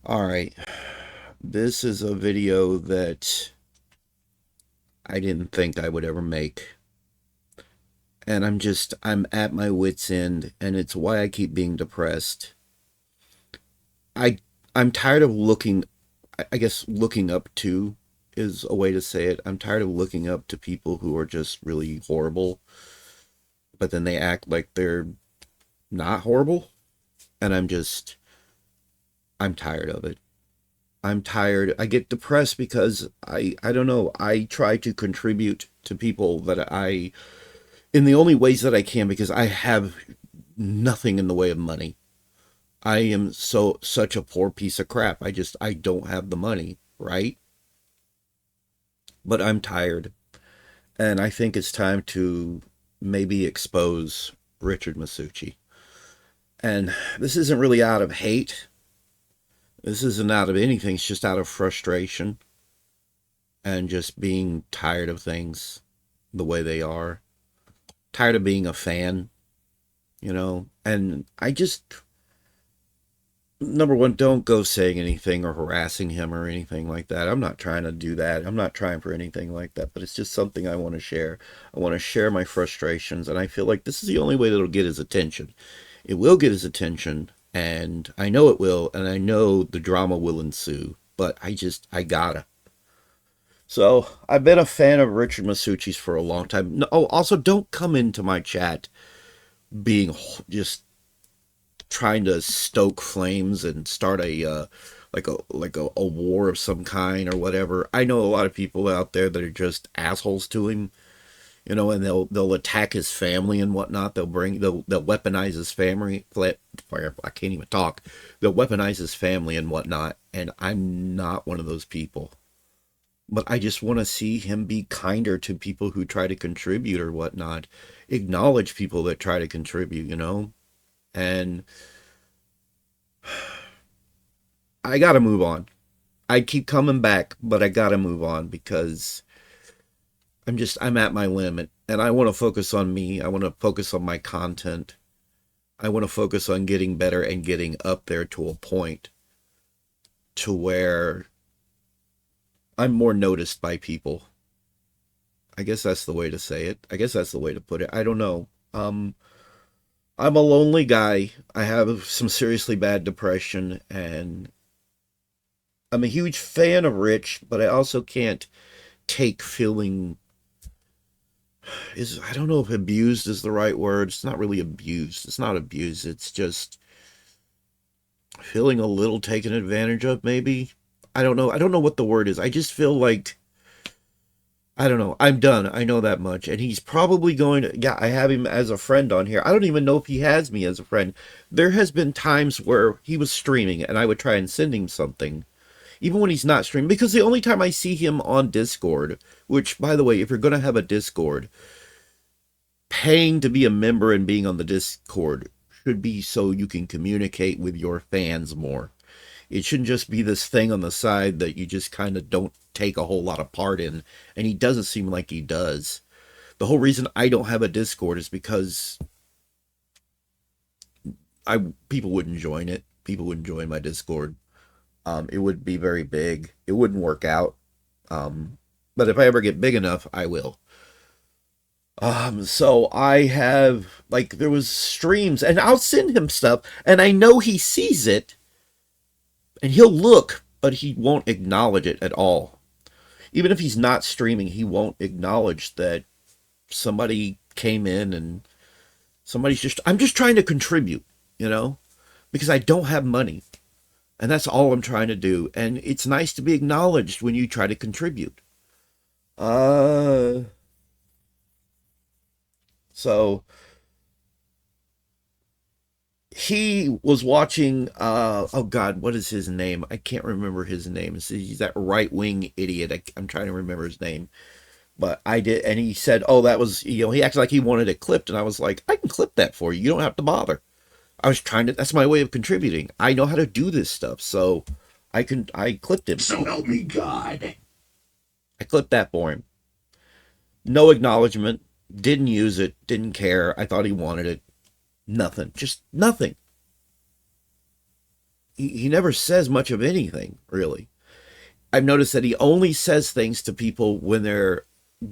All right. This is a video that I didn't think I would ever make. And I'm at my wit's end, and it's why I keep being depressed. I, I'm tired of I guess looking up to is a way to say it. I'm tired of looking up to people who are just really horrible, but then they act like they're not horrible. And I'm tired of it. I'm tired. I get depressed because I don't know. I try to contribute to people that in the only ways that I can because I have nothing in the way of money. I am such a poor piece of crap. I don't have the money, right? But I'm tired and I think it's time to maybe expose Richard Masucci. And this isn't really out of hate. This isn't out of anything. It's just out of frustration and just being tired of things the way they are. Tired of being a fan, And I just, number one, don't go saying anything or harassing him or anything like that. I'm not trying to do that. I'm not trying for anything like that, but it's just something I want to share. I want to share my frustrations, and I feel like this is the only way that'll get his attention. It will get his attention, and I know it will, and I know the drama will ensue, but I gotta. So I've been a fan of Richard Masucci's for a long time. No, oh, also don't come into my chat being just trying to stoke flames and start a war of some kind or whatever. I know a lot of people out there that are just assholes to him, and they'll attack his family and whatnot. They'll weaponize his family. I can't even talk. They'll weaponize his family and whatnot. And I'm not one of those people. But I just want to see him be kinder to people who try to contribute or whatnot. Acknowledge people that try to contribute. And I gotta move on. I keep coming back, but I gotta move on because I'm at my limit. And I want to focus on me. I want to focus on my content. I want to focus on getting better and getting up there to a point to where I'm more noticed by people. I guess that's the way to say it. I guess that's the way to put it. I don't know. I'm a lonely guy. I have some seriously bad depression, and I'm a huge fan of Rich, but I also can't take feeling is I don't know if abused is the right word. It's not really abused. It's not abused. It's just feeling a little taken advantage of, maybe. I don't know. I don't know what the word is. I just feel like I don't know. I'm done. I know that much. And he's probably going to, yeah, I have him as a friend on here. I don't even know if he has me as a friend. There has been times where he was streaming and I would try and send him something, even when he's not streaming, because the only time I see him on Discord, which, by the way, if you're going to have a Discord, paying to be a member and being on the Discord should be so you can communicate with your fans more. It shouldn't just be this thing on the side that you just kind of don't take a whole lot of part in, and he doesn't seem like he does. The whole reason I don't have a Discord is because I people wouldn't join it. People wouldn't join my Discord. It would be very big. It wouldn't work out. But if I ever get big enough, I will. So I have like there was streams, and I'll send him stuff, and I know he sees it, and he'll look, but he won't acknowledge it at all. Even if he's not streaming, he won't acknowledge that somebody came in and I'm just trying to contribute, you know, because I don't have money. And that's all I'm trying to do. And it's nice to be acknowledged when you try to contribute. Uh, so he was watching, oh God, what is his name? I can't remember his name. He's that right wing idiot. I'm trying to remember his name. But I did, and he said, "Oh, that was he acted like he wanted it clipped," and I was like, "I can clip that for you. You don't have to bother." I was trying to. That's my way of contributing. I know how to do this stuff, so I can. I clipped him. So help me God. I clipped that for him. No acknowledgement. Didn't use it. Didn't care. I thought he wanted it. Nothing. Just nothing. he never says much of anything, really. I've noticed that he only says things to people when they're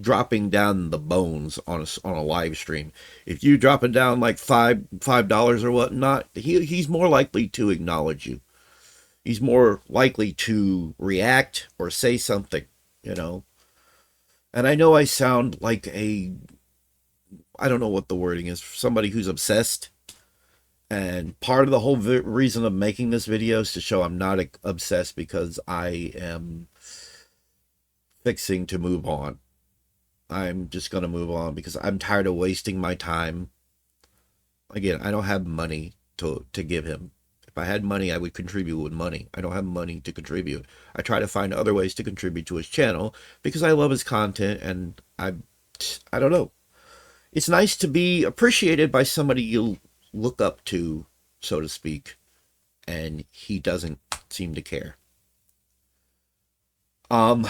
dropping down the bones on a live stream. If you drop it down like $5 or whatnot, he's more likely to acknowledge you. He's more likely to react or say something, you know. And I know I sound like I don't know what the wording is, somebody who's obsessed. And part of the whole reason of making this video is to show I'm not obsessed, because I am fixing to move on. I'm just going to move on because I'm tired of wasting my time. Again, I don't have money to give him. If I had money, I would contribute with money. I don't have money to contribute. I try to find other ways to contribute to his channel because I love his content, and I don't know. It's nice to be appreciated by somebody you look up to, so to speak, and he doesn't seem to care. Um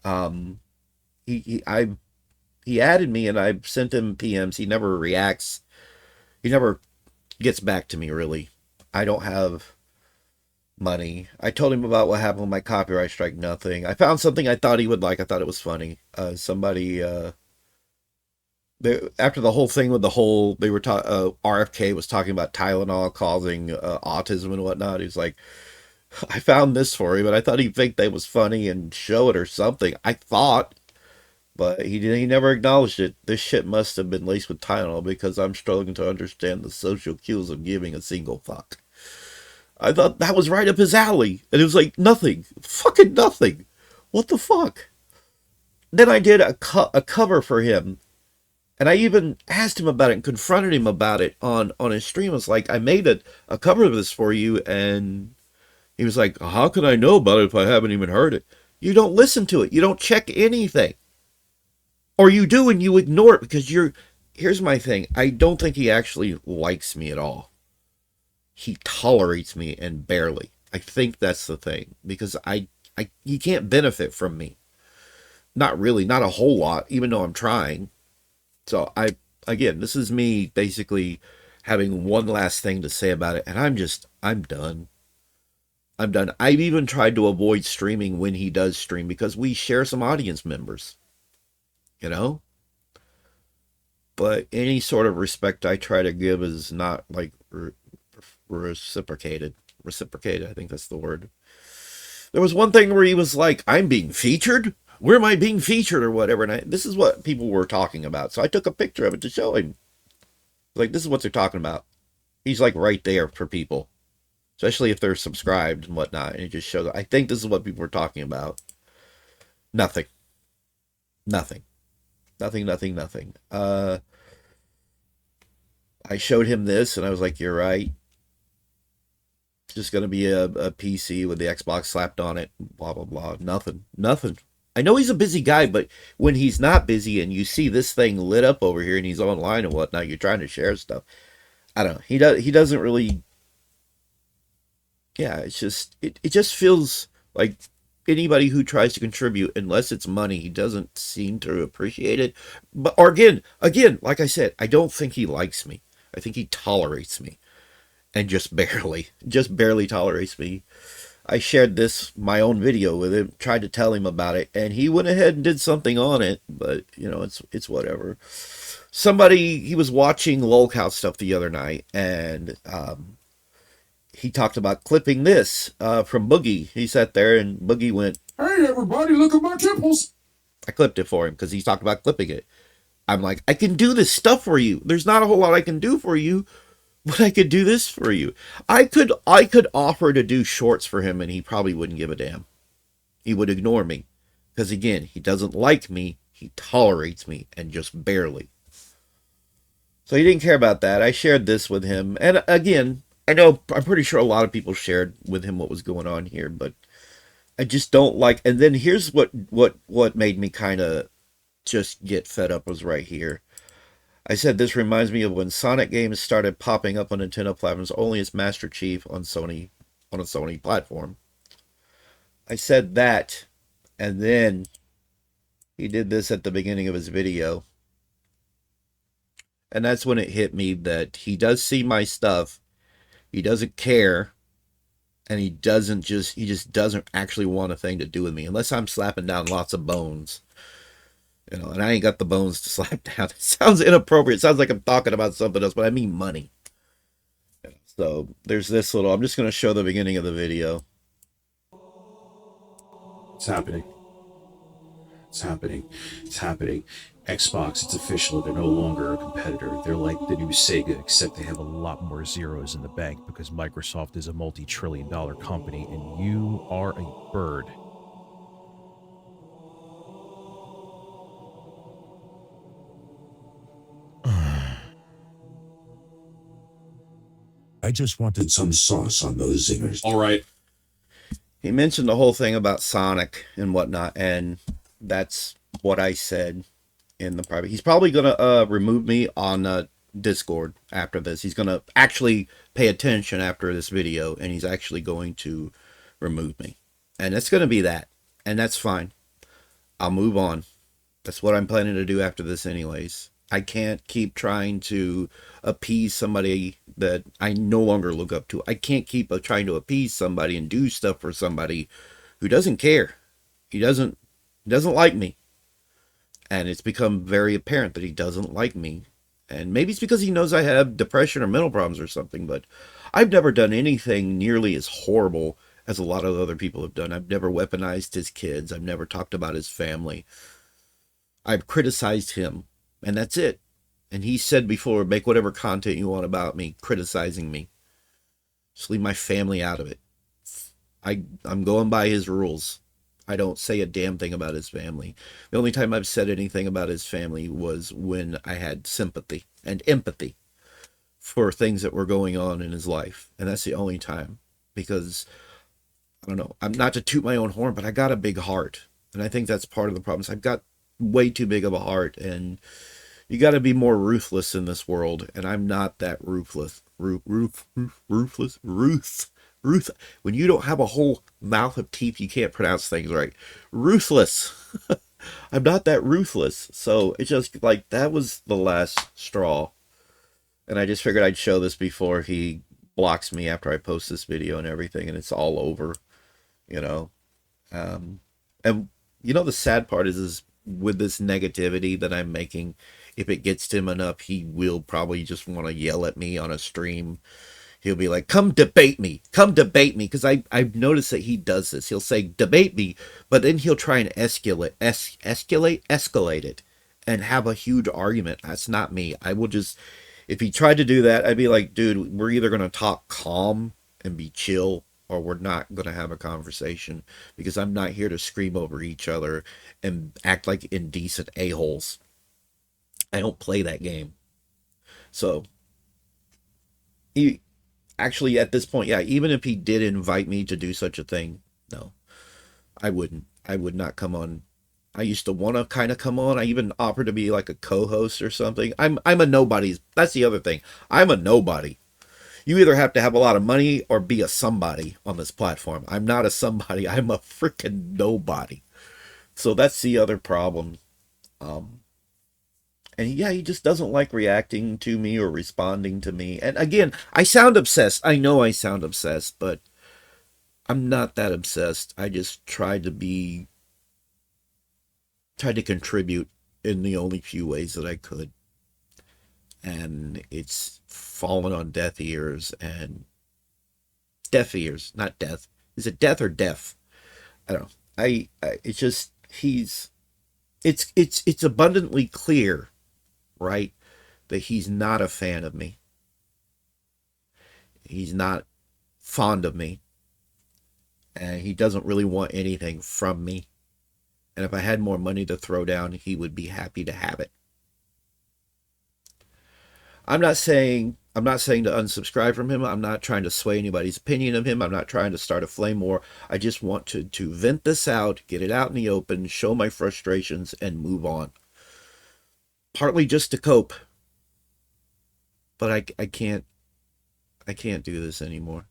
um he added me, and I sent him PMs. He never reacts. He never gets back to me, really. I don't have money. I told him about what happened with my copyright strike. Nothing. I found something I thought he would like. I thought it was funny. Somebody after the whole thing with the whole, they were RFK was talking about Tylenol causing autism and whatnot. He's like, I found this for him, but I thought he'd think that was funny and show it or something. I thought, but he never acknowledged it. This shit must have been laced with Tylenol, because I'm struggling to understand the social cues of giving a single fuck. I thought that was right up his alley, and it was like nothing, fucking nothing. What the fuck? Then I did a cover for him, and I even asked him about it and confronted him about it on his stream. I was like, I made a cover of this for you, and he was like, how can I know about it if I haven't even heard it? You don't listen to it. You don't check anything. Or you do and you ignore it because here's my thing. I don't think he actually likes me at all. He tolerates me, and barely. I think that's the thing, because he can't benefit from me. Not really, not a whole lot, even though I'm trying. So again, this is me basically having one last thing to say about it, and I'm done. I'm done. I've even tried to avoid streaming when he does stream, because we share some audience members, you know? But any sort of respect I try to give is not like reciprocated. Reciprocated, I think that's the word. There was one thing where he was like, I'm being featured? Where am I being featured or whatever? And this is what people were talking about. So I took a picture of it to show him. Like, this is what they're talking about. He's like right there for people, especially if they're subscribed and whatnot. And it just shows, I think this is what people were talking about. Nothing. Nothing. Nothing, nothing, nothing. I showed him this, and I was like, you're right. It's just going to be a PC with the Xbox slapped on it. Blah, blah, blah. Nothing. Nothing. I know he's a busy guy, but when he's not busy and you see this thing lit up over here and he's online and whatnot, you're trying to share stuff. I don't know. He doesn't really. Yeah, it's just it just feels like anybody who tries to contribute, unless it's money, he doesn't seem to appreciate it. But or again, like I said, I don't think he likes me. I think he tolerates me, and just barely tolerates me. I shared my own video with him, tried to tell him about it, and he went ahead and did something on it. But it's whatever. He was watching lolcow stuff the other night, and he talked about clipping this from Boogie. He sat there, and Boogie went, "Hey everybody, look at my temples." I clipped it for him because he talked about clipping it. I'm like, I can do this stuff for you. There's not a whole lot I can do for you, but I could do this for you. I could offer to do shorts for him, and he probably wouldn't give a damn. He would ignore me, because again, he doesn't like me. He tolerates me, and just barely. So he didn't care about that. I shared this with him, and again, I'm pretty sure a lot of people shared with him what was going on here, but I just don't like. And then here's what made me kind of just get fed up was right here. I said this reminds me of when Sonic games started popping up on Nintendo platforms only as Master Chief on a Sony platform. I said that, and then he did this at the beginning of his video. And that's when it hit me that he does see my stuff. He doesn't care, and he just doesn't actually want a thing to do with me unless I'm slapping down lots of bones. You know, and I ain't got the bones to slap down. It sounds inappropriate. It sounds like I'm talking about something else, but I mean money. So there's this little. I'm just going to show the beginning of the video. It's happening. It's happening. It's happening. Xbox, it's official. They're no longer a competitor. They're like the new Sega, except they have a lot more zeros in the bank because Microsoft is a multi-trillion-dollar company and you are a bird. I just wanted some sauce on those zingers. All right. He mentioned the whole thing about Sonic and whatnot, and that's what I said in the private. He's probably gonna remove me on Discord after this. He's gonna actually pay attention after this video, and he's actually going to remove me, and it's gonna be that, and that's fine. I'll move on. That's what I'm planning to do after this, anyways. I can't keep trying to appease somebody that I no longer look up to. I can't keep trying to appease somebody and do stuff for somebody who doesn't care. He doesn't like me. And it's become very apparent that he doesn't like me. And maybe it's because he knows I have depression or mental problems or something, but I've never done anything nearly as horrible as a lot of other people have done. I've never weaponized his kids. I've never talked about his family. I've criticized him, and that's it. And he said before, make whatever content you want about me, criticizing me. Just leave my family out of it. I'm going by his rules. I don't say a damn thing about his family. The only time I've said anything about his family was when I had sympathy and empathy for things that were going on in his life. And that's the only time. Because, I don't know, I'm not to toot my own horn, but I got a big heart. And I think that's part of the problem. I've got way too big of a heart, and you got to be more ruthless in this world, and I'm not that ruthless. Ruthless. Ruth. When you don't have a whole mouth of teeth, you can't pronounce things right. Ruthless. I'm not that ruthless. So it's just like that was the last straw, and I just figured I'd show this before he blocks me after I post this video and everything, and it's all over. You know, um, and the sad part is with this negativity that I'm making, if it gets to him enough, he will probably just want to yell at me on a stream. He'll be like, come debate me, because I've noticed that he does this. He'll say debate me, but then he'll try and escalate it and have a huge argument. That's not me. I will just, if he tried to do that, I'd be like, dude, we're either going to talk calm and be chill, or we're not going to have a conversation, because I'm not here to scream over each other and act like indecent a-holes. I don't play that game. So, he actually, at this point, yeah, even if he did invite me to do such a thing, no, I wouldn't. I would not come on. I used to want to kind of come on. I even offered to be like a co-host or something. I'm a nobody. That's the other thing. I'm a nobody. You either have to have a lot of money or be a somebody on this platform. I'm not a somebody. I'm a freaking nobody. So that's the other problem. Um, and yeah, he just doesn't like reacting to me or responding to me. And again, I sound obsessed. I know I sound obsessed, but I'm not that obsessed. I just tried to contribute in the only few ways that I could. And it's fallen on deaf ears, not death. Is it death or deaf? I don't know. It's just, it's abundantly clear, right, that he's not a fan of me. He's not fond of me, and he doesn't really want anything from me. And if I had more money to throw down, he would be happy to have it. I'm not saying to unsubscribe from him. I'm not trying to sway anybody's opinion of him. I'm not trying to start a flame war. I just want to vent this out, get it out in the open, show my frustrations, and move on. Partly just to cope, but I can't do this anymore.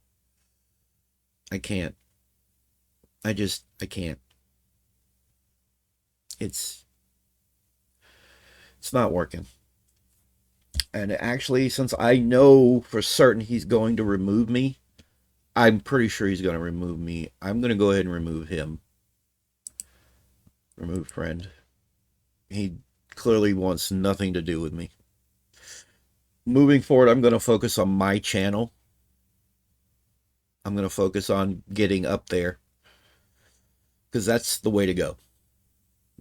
I can't. I can't. It's it's not working. And actually, since I know for certain he's going to remove me, I'm pretty sure he's going to remove me. I'm going to go ahead and remove him. Remove friend. He clearly wants nothing to do with me. Moving forward, I'm going to focus on my channel. I'm going to focus on getting up there. Because that's the way to go.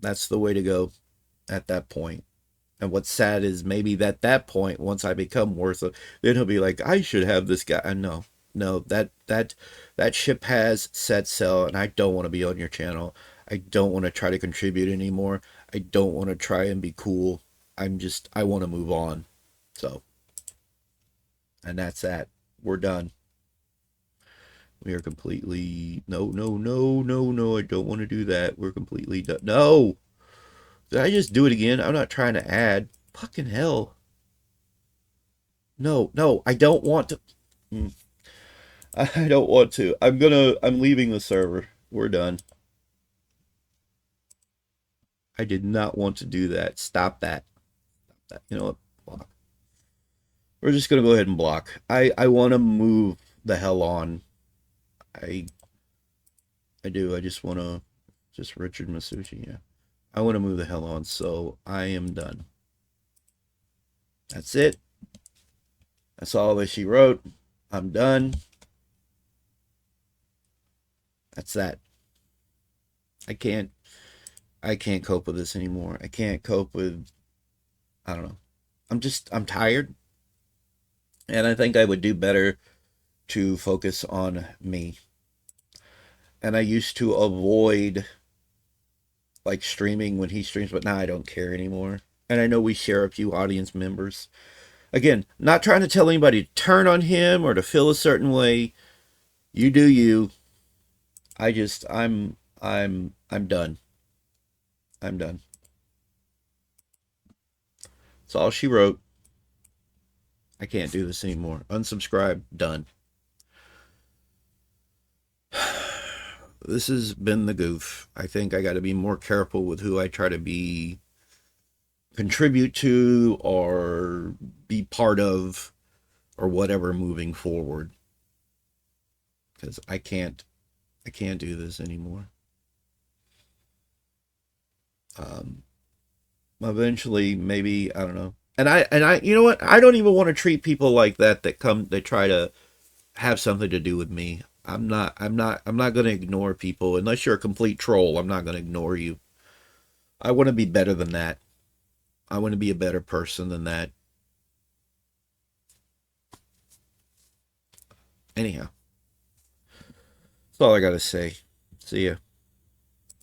That's the way to go at that point. And what's sad is maybe at that point, once I become worth it, then he'll be like, I should have this guy. No, that ship has set sail, and I don't want to be on your channel. I don't want to try to contribute anymore. I don't want to try and be cool. I want to move on. So, and that's that. We're done. We are completely, no, I don't want to do that. We're completely done. No! Did I just do it again? I'm not trying to add. Fucking hell. No, I don't want to. I don't want to. I'm leaving the server. We're done. I did not want to do that. Stop that. You know what? Block. We're just gonna go ahead and block. I want to move the hell on. I do. I just want to. Just Richard Masucci, yeah. I want to move the hell on, so I am done. That's it. That's all that she wrote. I'm done. That's that. I can't cope with this anymore. I can't cope with, I don't know. I'm tired. And I think I would do better to focus on me. And I used to avoid like streaming when he streams, but now I don't care anymore. And I know we share a few audience members. Again, not trying to tell anybody to turn on him or to feel a certain way. You do you. I'm done. I'm done. That's all she wrote. I can't do this anymore. Unsubscribe. Done. This has been the goof. I think I got to be more careful with who I try to contribute to or be part of or whatever moving forward. Because I can't do this anymore. Eventually, maybe, I don't know. And I, you know what? I don't even want to treat people like that they try to have something to do with me. I'm not going to ignore people unless you're a complete troll. I'm not going to ignore you. I want to be better than that. I want to be a better person than that. Anyhow, that's all I got to say. See ya.